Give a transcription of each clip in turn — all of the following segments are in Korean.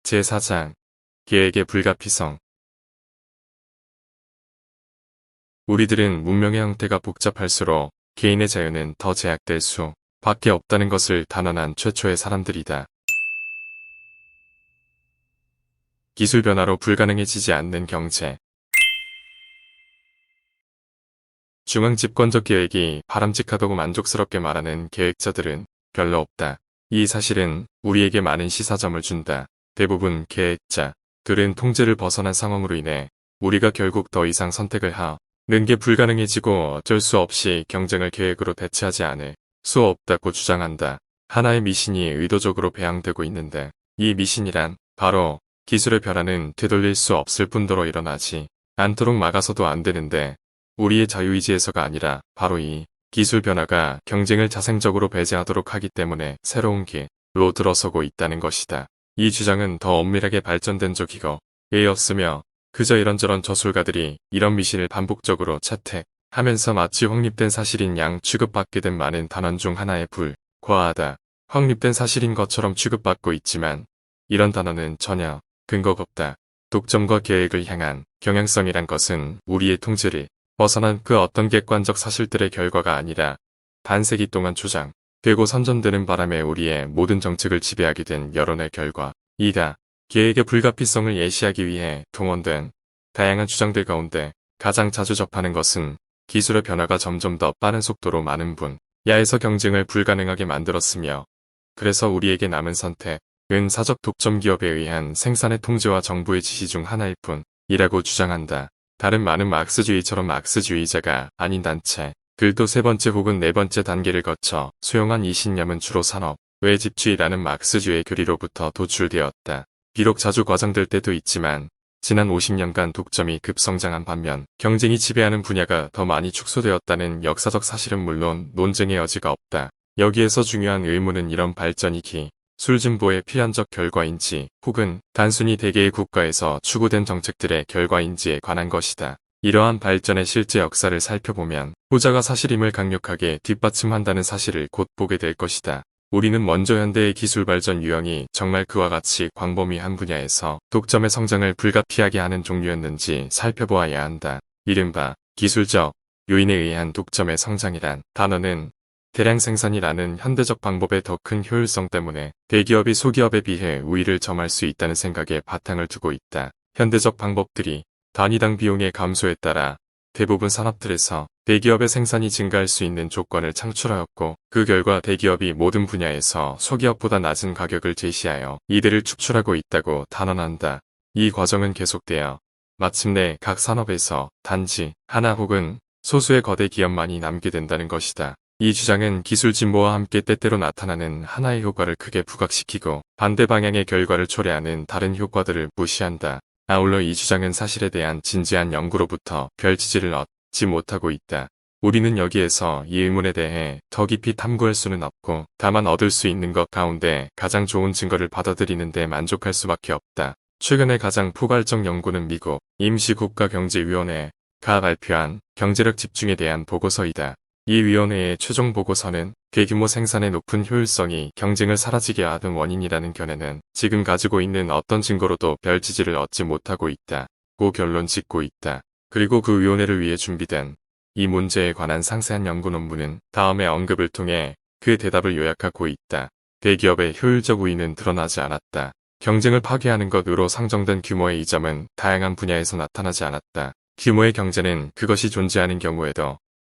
제4장 계획의 불가피성. 우리들은 문명의 형태가 복잡할수록 개인의 자유는 더 제약될 수 밖에 없다는 것을 단언한 최초의 사람들이다. 기술 변화로 불가능해지지 않는 경제. 중앙 집권적 계획이 바람직하다고 만족스럽게 말하는 계획자들은 별로 없다. 이 사실은 우리에게 많은 시사점을 준다. 대부분 계획자들은 통제를 벗어난 상황으로 인해 우리가 결국 더 이상 선택을 하는 게 불가능해지고 어쩔 수 없이 경쟁을 계획으로 대체하지 않을 수 없다고 주장한다. 하나의 미신이 의도적으로 배양되고 있는데 이 미신이란 바로 기술의 변화는 되돌릴 수 없을 뿐더러 일어나지 않도록 막아서도 안 되는데 우리의 자유의지에서가 아니라 바로 이 기술 변화가 경쟁을 자생적으로 배제하도록 하기 때문에 새로운 길로 들어서고 있다는 것이다. 이 주장은 더 엄밀하게 발전된 적이 거의 없으며 그저 이런저런 저술가들이 이런 미신을 반복적으로 채택하면서 마치 확립된 사실인 양 취급받게 된 많은 단원 중 하나에 불과하다. 확립된 사실인 것처럼 취급받고 있지만 이런 단어는 전혀 근거가 없다. 독점과 계획을 향한 경향성이란 것은 우리의 통제를 벗어난 그 어떤 객관적 사실들의 결과가 아니라 반세기 동안 주장되고 선전되는 바람에 우리의 모든 정책을 지배하게 된 여론의 결과이다. 계획의 불가피성을 예시하기 위해 동원된 다양한 주장들 가운데 가장 자주 접하는 것은 기술의 변화가 점점 더 빠른 속도로 많은 분야에서 경쟁을 불가능하게 만들었으며 그래서 우리에게 남은 선택은 사적 독점 기업에 의한 생산의 통제와 정부의 지시 중 하나일 뿐이라고 주장한다. 다른 많은 마크스주의처럼 마크스주의자가 아닌 단체들도 세 번째 혹은 네 번째 단계를 거쳐 수용한 이 신념은 주로 산업 외 집주의라는 마크스주의 교리로부터 도출되었다. 비록 자주 과장될 때도 있지만 지난 50년간 독점이 급성장한 반면 경쟁이 지배하는 분야가 더 많이 축소되었다는 역사적 사실은 물론 논쟁의 여지가 없다. 여기에서 중요한 의문은 이런 발전이 기술 진보의 필연적 결과인지 혹은 단순히 대개의 국가에서 추구된 정책들의 결과인지에 관한 것이다. 이러한 발전의 실제 역사를 살펴보면 후자가 사실임을 강력하게 뒷받침한다는 사실을 곧 보게 될 것이다. 우리는 먼저 현대의 기술 발전 유형이 정말 그와 같이 광범위한 분야에서 독점의 성장을 불가피하게 하는 종류였는지 살펴보아야 한다. 이른바 기술적 요인에 의한 독점의 성장이란 단어는 대량 생산이라는 현대적 방법의 더 큰 효율성 때문에 대기업이 소기업에 비해 우위를 점할 수 있다는 생각에 바탕을 두고 있다. 현대적 방법들이 단위당 비용의 감소에 따라 대부분 산업들에서 대기업의 생산이 증가할 수 있는 조건을 창출하였고 그 결과 대기업이 모든 분야에서 소기업보다 낮은 가격을 제시하여 이들을 축출하고 있다고 단언한다. 이 과정은 계속되어 마침내 각 산업에서 단지 하나 혹은 소수의 거대 기업만이 남게 된다는 것이다. 이 주장은 기술 진보와 함께 때때로 나타나는 하나의 효과를 크게 부각시키고 반대 방향의 결과를 초래하는 다른 효과들을 무시한다. 아울러 이 주장은 사실에 대한 진지한 연구로부터 별 지지를 얻지 못하고 있다. 우리는 여기에서 이 의문에 대해 더 깊이 탐구할 수는 없고 다만 얻을 수 있는 것 가운데 가장 좋은 증거를 받아들이는 데 만족할 수밖에 없다. 최근에 가장 포괄적 연구는 미국 임시국가경제위원회가 발표한 경제력 집중에 대한 보고서이다. 이 위원회의 최종 보고서는 대규모 생산의 높은 효율성이 경쟁을 사라지게 하는 원인이라는 견해는 지금 가지고 있는 어떤 증거로도 별 지지를 얻지 못하고 있다고 결론 짓고 있다. 그리고 그 위원회를 위해 준비된 이 문제에 관한 상세한 연구 논문은 다음의 언급을 통해 그 대답을 요약하고 있다. 대기업의 효율적 우위는 드러나지 않았다. 경쟁을 파괴하는 것으로 상정된 규모의 이점은 다양한 분야에서 나타나지 않았다. 규모의 경제는 그것이 존재하는 경우에도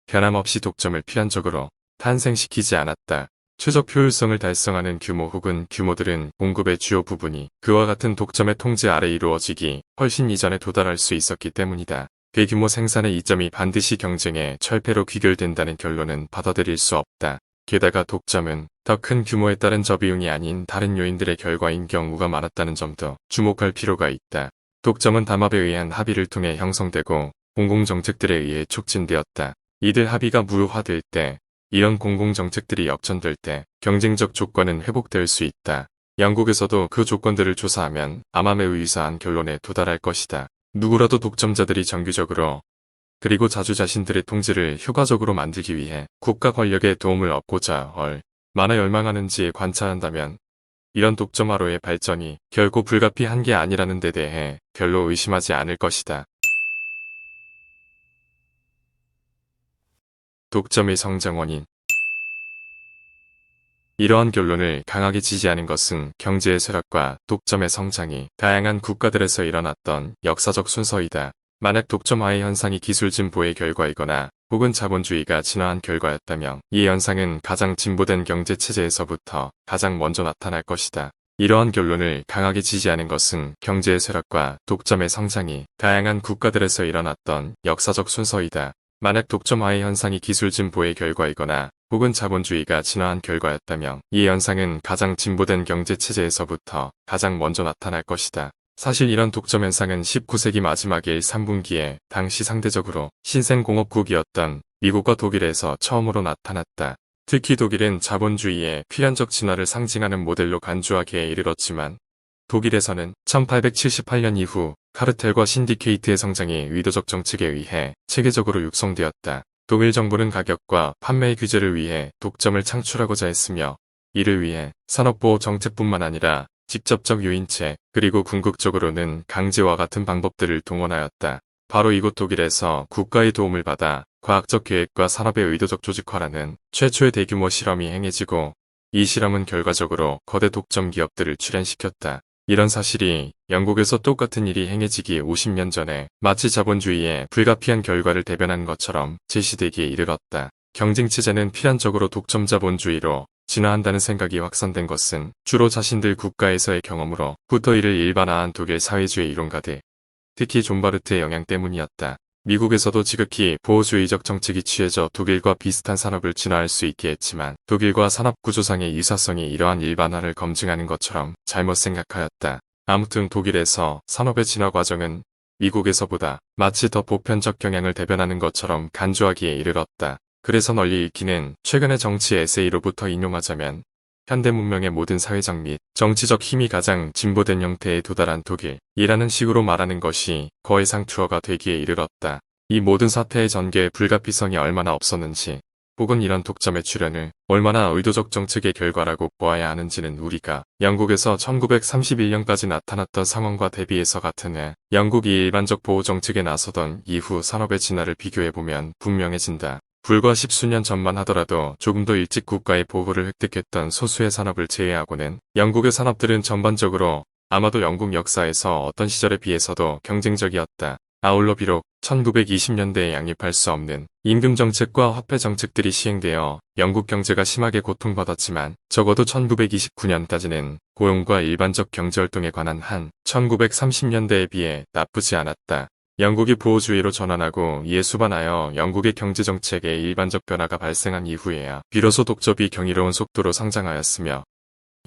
변함없이 독점을 필연적으로 탄생시키지 않았다. 최적 효율성을 달성하는 규모 혹은 규모들은 공급의 주요 부분이 그와 같은 독점의 통제 아래 이루어지기 훨씬 이전에 도달할 수 있었기 때문이다. 대규모 생산의 이점이 반드시 경쟁의 철폐로 귀결된다는 결론은 받아들일 수 없다. 게다가 독점은 더 큰 규모에 따른 저비용이 아닌 다른 요인들의 결과인 경우가 많았다는 점도 주목할 필요가 있다. 독점은 담합에 의한 합의를 통해 형성되고 공공정책들에 의해 촉진되었다. 이들 합의가 무효화될 때, 이런 공공정책들이 역전될 때 경쟁적 조건은 회복될 수 있다. 영국에서도 그 조건들을 조사하면 아마 매우 유사한 결론에 도달할 것이다. 누구라도 독점자들이 정기적으로 그리고 자주 자신들의 통제를 효과적으로 만들기 위해 국가 권력의 도움을 얻고자 얼마나 열망하는지 관찰한다면 이런 독점화로의 발전이 결코 불가피한 게 아니라는 데 대해 별로 의심하지 않을 것이다. 독점의 성장 원인. 이러한 결론을 강하게 지지하는 것은 경제의 쇠락과 독점의 성장이 다양한 국가들에서 일어났던 역사적 순서이다. 만약 독점화의 현상이 기술 진보의 결과이거나 혹은 자본주의가 진화한 결과였다면 이 현상은 가장 진보된 경제체제에서부터 가장 먼저 나타날 것이다. 이러한 결론을 강하게 지지하는 것은 경제의 쇠락과 독점의 성장이 다양한 국가들에서 일어났던 역사적 순서이다. 만약 독점화의 현상이 기술 진보의 결과이거나 혹은 자본주의가 진화한 결과였다면 이 현상은 가장 진보된 경제체제에서부터 가장 먼저 나타날 것이다. 사실 이런 독점 현상은 19세기 마지막의 3분기에 당시 상대적으로 신생공업국이었던 미국과 독일에서 처음으로 나타났다. 특히 독일은 자본주의의 필연적 진화를 상징하는 모델로 간주하기에 이르렀지만 독일에서는 1878년 이후 카르텔과 신디케이트의 성장이 의도적 정책에 의해 체계적으로 육성되었다. 독일 정부는 가격과 판매의 규제를 위해 독점을 창출하고자 했으며 이를 위해 산업보호 정책뿐만 아니라 직접적 유인책 그리고 궁극적으로는 강제와 같은 방법들을 동원하였다. 바로 이곳 독일에서 국가의 도움을 받아 과학적 계획과 산업의 의도적 조직화라는 최초의 대규모 실험이 행해지고 이 실험은 결과적으로 거대 독점 기업들을 출현시켰다. 이런 사실이 영국에서 똑같은 일이 행해지기 50년 전에 마치 자본주의의 불가피한 결과를 대변한 것처럼 제시되기에 이르렀다. 경쟁체제는 필연적으로 독점 자본주의로 진화한다는 생각이 확산된 것은 주로 자신들 국가에서의 경험으로부터 이를 일반화한 독일 사회주의 이론가들, 특히 존 바르트의 영향 때문이었다. 미국에서도 지극히 보호주의적 정책이 취해져 독일과 비슷한 산업을 진화할 수 있게 했지만 독일과 산업 구조상의 유사성이 이러한 일반화를 검증하는 것처럼 잘못 생각하였다. 아무튼 독일에서 산업의 진화 과정은 미국에서보다 마치 더 보편적 경향을 대변하는 것처럼 간주하기에 이르렀다. 그래서 널리 읽히는 최근의 정치 에세이로부터 인용하자면 현대 문명의 모든 사회적 및 정치적 힘이 가장 진보된 형태에 도달한 독일이라는 식으로 말하는 것이 거해상 투어가 되기에 이르렀다. 이 모든 사태의 전개의 불가피성이 얼마나 없었는지 혹은 이런 독점의 출현을 얼마나 의도적 정책의 결과라고 보아야 하는지는 우리가 영국에서 1931년까지 나타났던 상황과 대비해서 같은 해 영국이 일반적 보호 정책에 나서던 이후 산업의 진화를 비교해보면 분명해진다. 불과 10수년 전만 하더라도 조금 더 일찍 국가의 보호를 획득했던 소수의 산업을 제외하고는 영국의 산업들은 전반적으로 아마도 영국 역사에서 어떤 시절에 비해서도 경쟁적이었다. 아울러 비록 1920년대에 양립할 수 없는 임금정책과 화폐정책들이 시행되어 영국 경제가 심하게 고통받았지만 적어도 1929년까지는 고용과 일반적 경제활동에 관한 한 1930년대에 비해 나쁘지 않았다. 영국이 보호주의로 전환하고 이에 수반하여 영국의 경제정책에 일반적 변화가 발생한 이후에야 비로소 독점이 경이로운 속도로 성장하였으며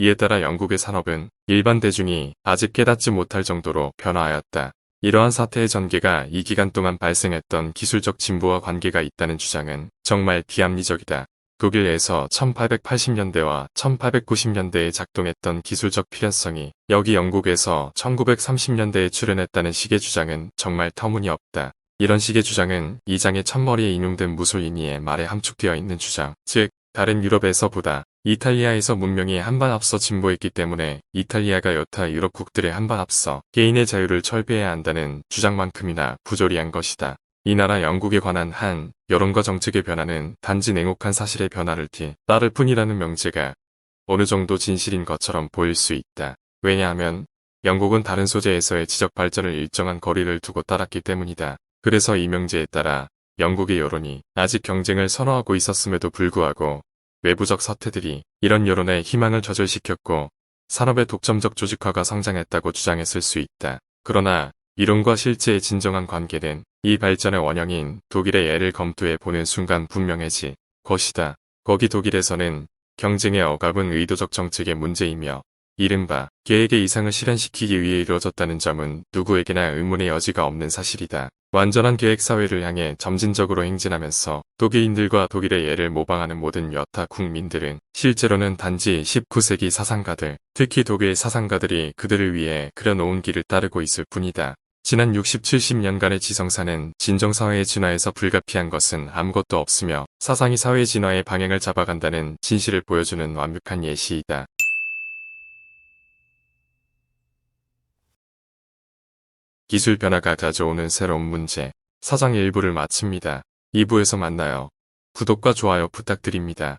이에 따라 영국의 산업은 일반 대중이 아직 깨닫지 못할 정도로 변화하였다. 이러한 사태의 전개가 이 기간 동안 발생했던 기술적 진보와 관계가 있다는 주장은 정말 비합리적이다. 독일에서 1880년대와 1890년대에 작동했던 기술적 필연성이 여기 영국에서 1930년대에 출현했다는 식의 주장은 정말 터무니없다. 이런 식의 주장은 이 장의 첫머리에 인용된 무솔리니의 말에 함축되어 있는 주장, 즉 다른 유럽에서보다 이탈리아에서 문명이 한 발 앞서 진보했기 때문에 이탈리아가 여타 유럽국들의 한 발 앞서 개인의 자유를 철폐해야 한다는 주장만큼이나 부조리한 것이다. 이 나라 영국에 관한 한 여론과 정책의 변화는 단지 냉혹한 사실의 변화를 따를 뿐이라는 명제가 어느 정도 진실인 것처럼 보일 수 있다. 왜냐하면 영국은 다른 소재에서의 지적 발전을 일정한 거리를 두고 따랐기 때문이다. 그래서 이 명제에 따라 영국의 여론이 아직 경쟁을 선호하고 있었음에도 불구하고 외부적 사태들이 이런 여론의 희망을 좌절시켰고 산업의 독점적 조직화가 성장했다고 주장했을 수 있다. 그러나 이론과 실제의 진정한 관계는 이 발전의 원형인 독일의 예를 검토해 보는 순간 분명해질 것이다. 거기 독일에서는 경쟁의 억압은 의도적 정책의 문제이며 이른바 계획의 이상을 실현시키기 위해 이루어졌다는 점은 누구에게나 의문의 여지가 없는 사실이다. 완전한 계획 사회를 향해 점진적으로 행진하면서 독일인들과 독일의 예를 모방하는 모든 여타 국민들은 실제로는 단지 19세기 사상가들, 특히 독일 사상가들이 그들을 위해 그려놓은 길을 따르고 있을 뿐이다. 지난 60, 70년간의 지성사는 진정사회의 진화에서 불가피한 것은 아무것도 없으며 사상이 사회의 진화의 방향을 잡아간다는 진실을 보여주는 완벽한 예시이다. 기술 변화가 가져오는 새로운 문제. 사장 1부를 마칩니다. 2부에서 만나요. 구독과 좋아요 부탁드립니다.